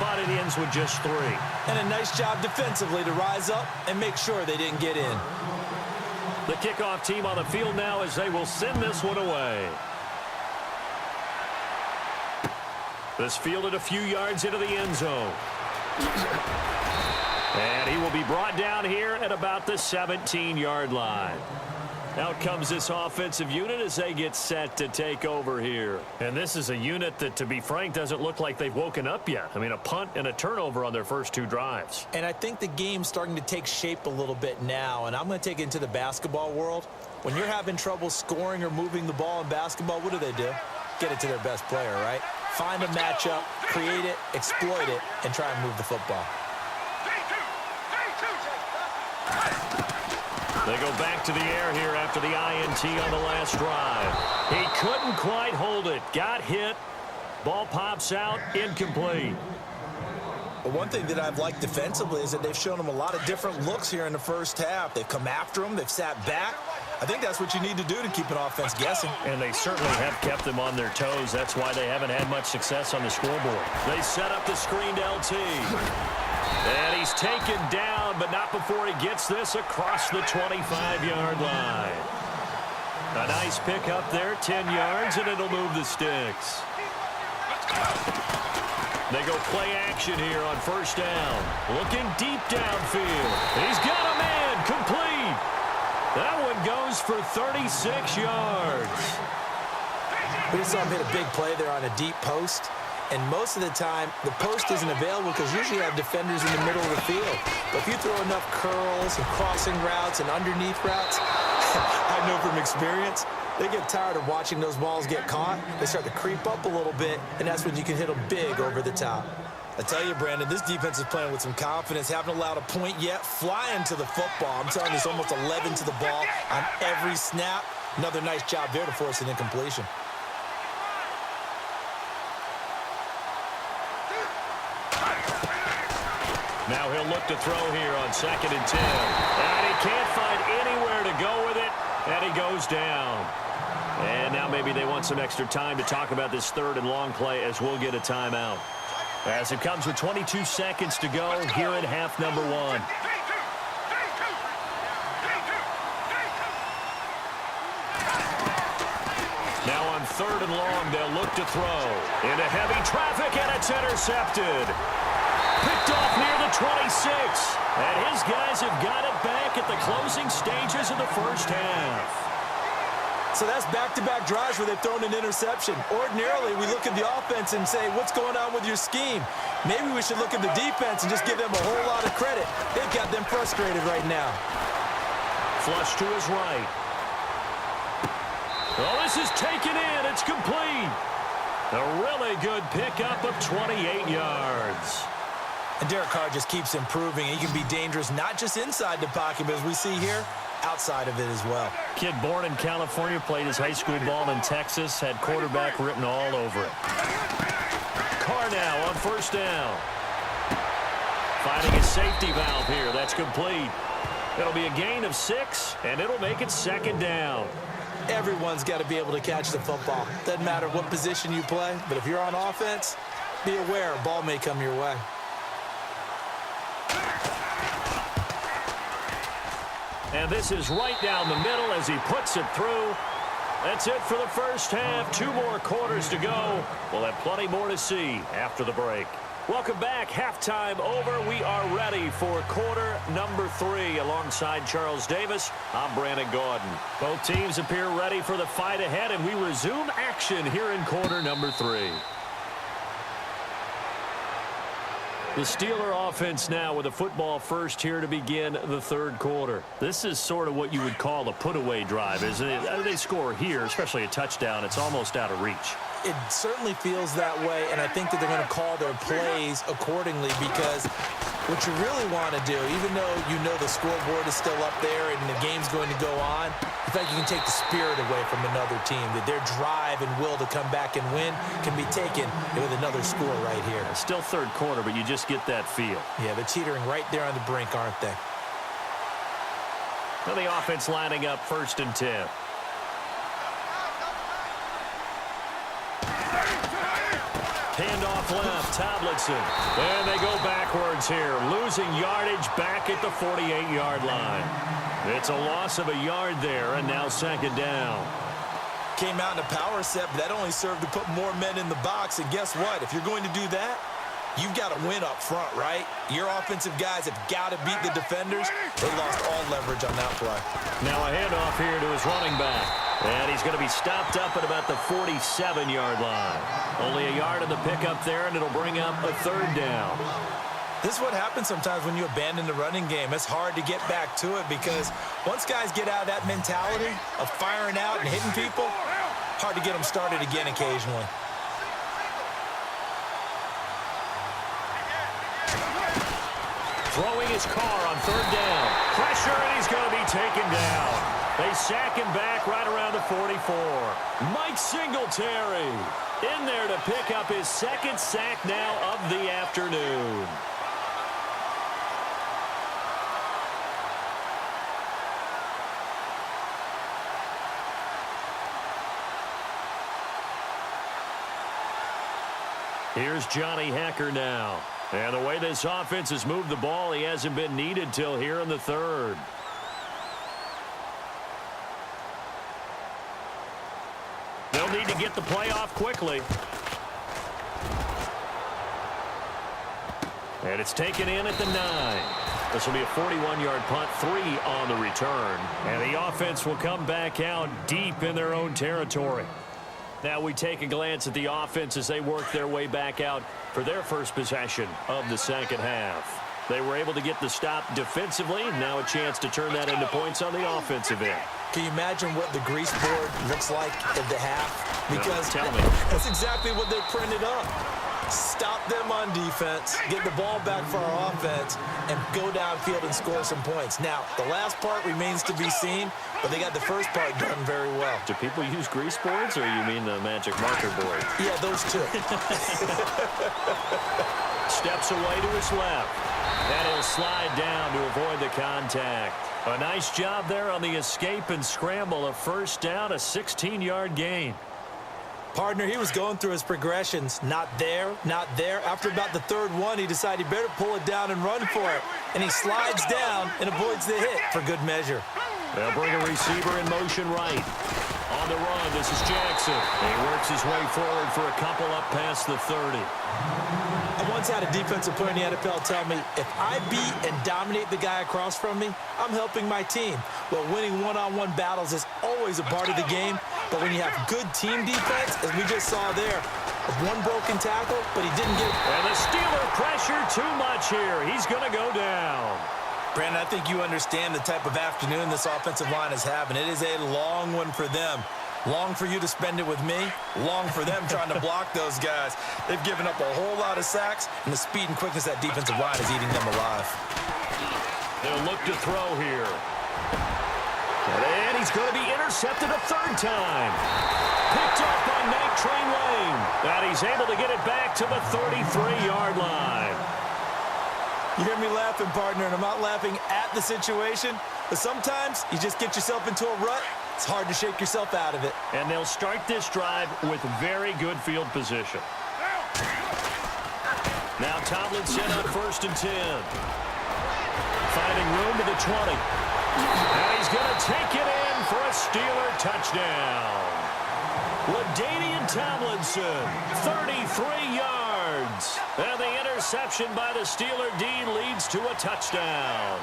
but it ends with just 3. And a nice job defensively to rise up and make sure they didn't get in. The kickoff team on the field now as they will send this one away. This fielded a few yards into the end zone. And he will be brought down here at about the 17-yard line. Out comes this offensive unit as they get set to take over here. And this is a unit that, to be frank, doesn't look like they've woken up yet. I mean, a punt and a turnover on their first 2 drives. And I think the game's starting to take shape a little bit now, and I'm going to take it into the basketball world. When you're having trouble scoring or moving the ball in basketball, what do? Get it to their best player, right? Find a matchup, create it, exploit it, and try and move the football. They go back to the air here after the INT on the last drive. He couldn't quite hold it. Got hit. Ball pops out. Incomplete. But one thing that I've liked defensively is that they've shown them a lot of different looks here in the first half. They've come after them. They've sat back. I think that's what you need to do to keep an offense guessing. And they certainly have kept them on their toes. That's why they haven't had much success on the scoreboard. They set up the screened LT. And he's taken down, but not before he gets this across the 25-yard line. A nice pick up there, 10 yards, and it'll move the sticks. They go play action here on first down. Looking deep downfield. He's got a man, complete. That one goes for 36 yards. We just saw him hit a big play there on a deep post. And most of the time, the post isn't available because usually you have defenders in the middle of the field. But if you throw enough curls and crossing routes and underneath routes, I know from experience, they get tired of watching those balls get caught. They start to creep up a little bit, and that's when you can hit them big over the top. I tell you, Brandon, this defense is playing with some confidence. Haven't allowed a point yet. Flying to the football. I'm telling you, it's almost 11 to the ball on every snap. Another nice job there to force an incompletion. Now he'll look to throw here on 2nd and 10. And he can't find anywhere to go with it, and he goes down. And now maybe they want some extra time to talk about this 3rd and long play as we'll get a timeout. As it comes with 22 seconds to go here at half number 1. Now on 3rd and long, they'll look to throw. Into heavy traffic, and it's intercepted. Picked off near the 26. And his guys have got it back at the closing stages of the first half. So that's back-to-back drives where they've thrown an interception. Ordinarily, we look at the offense and say, what's going on with your scheme? Maybe we should look at the defense and just give them a whole lot of credit. They've got them frustrated right now. Flush to his right. Oh, this is taken in. It's complete. A really good pickup of 28 yards. And Derek Carr just keeps improving. He can be dangerous not just inside the pocket, but as we see here, outside of it as well. Kid born in California, played his high school ball in Texas, had quarterback written all over it. Carr now on first down. Finding a safety valve here. That's complete. It'll be a gain of 6, and it'll make it 2nd down. Everyone's got to be able to catch the football. Doesn't matter what position you play, but if you're on offense, be aware a ball may come your way. And this is right down the middle as he puts it through. That's it for the first half. 2 more quarters to go. We'll have plenty more to see after the break. Welcome back. Halftime over. We are ready for quarter number 3. Alongside Charles Davis, I'm Brandon Gordon. Both teams appear ready for the fight ahead, and we resume action here in quarter number 3. The Steeler offense now with a football first here to begin the 3rd quarter. This is sort of what you would call a put-away drive, isn't it? They score here, especially a touchdown. It's almost out of reach. It certainly feels that way, and I think that they're going to call their plays accordingly because what you really want to do, even though you know the scoreboard is still up there and the game's going to go on, in fact, you can take the spirit away from another team, that their drive and will to come back and win can be taken with another score right here. It's still 3rd quarter, but you just get that feel. Yeah, they're teetering right there on the brink, aren't they? Now the offense lining up 1st and 10. Handoff left. Tomlinson. And they go backwards here, losing yardage back at the 48-yard line. It's a loss of a yard there, and now second down. Came out in a power set, but that only served to put more men in the box. And guess what? If you're going to do that, you've got to win up front, right? Your offensive guys have got to beat the defenders. They lost all leverage on that play. Now a handoff here to his running back. And he's going to be stopped up at about the 47-yard line. Only a yard in the pickup there, and it'll bring up a third down. This is what happens sometimes when you abandon the running game. It's hard to get back to it because once guys get out of that mentality of firing out and hitting people, hard to get them started again occasionally. Throwing his car on third down. Pressure, and he's going to be taken down. They sack him back right around the 44. Mike Singletary in there to pick up his second sack now of the afternoon. Here's Johnny Hacker now. And the way this offense has moved the ball, he hasn't been needed till here in the third. They'll need to get the play off quickly. And it's taken in at the 9. This will be a 41-yard punt, 3 on the return. And the offense will come back out deep in their own territory. Now we take a glance at the offense as they work their way back out for their first possession of the second half. They were able to get the stop defensively. Now a chance to turn that into points on the offensive end. Can you imagine what the grease board looks like at the half? Because tell me. That's exactly what they printed up. Stop them on defense, get the ball back for our offense, and go downfield and score some points. Now, the last part remains to be seen, but they got the first part done very well. Do people use grease boards, or you mean the magic marker board? Yeah, those two. Steps away to his left. And he'll slide down to avoid the contact. A nice job there on the escape and scramble. A first down, a 16-yard gain. Partner, he was going through his progressions. Not there, not there. After about the third one, he decided he better pull it down and run for it. And he slides down and avoids the hit for good measure. They'll bring a receiver in motion right. On the run, this is Jackson. And he works his way forward for a couple up past the 30. I once had a defensive player in the NFL tell me, if I beat and dominate the guy across from me, I'm helping my team. Well, winning one-on-one battles is always a part of the game, but when you have good team defense, as we just saw there, one broken tackle, but he didn't get it. And the Steeler pressure too much here. He's going to go down. Brandon, I think you understand the type of afternoon this offensive line is having. It is a long one for them. Long for you to spend it with me. Long for them trying to block those guys. They've given up a whole lot of sacks, and the speed and quickness of that defensive line is eating them alive. They'll look to throw here. And he's going to be intercepted a third time. Picked off by Night Train Lane. And he's able to get it back to the 33-yard line. You hear me laughing, partner, and I'm not laughing at the situation, but sometimes you just get yourself into a rut. It's hard to shake yourself out of it. And they'll start this drive with very good field position. Now Tomlinson on 1st and 10. Finding room to the 20. And he's going to take it in for a Steeler touchdown. LaDainian Tomlinson, 33 yards. And the interception by the Steeler D leads to a touchdown.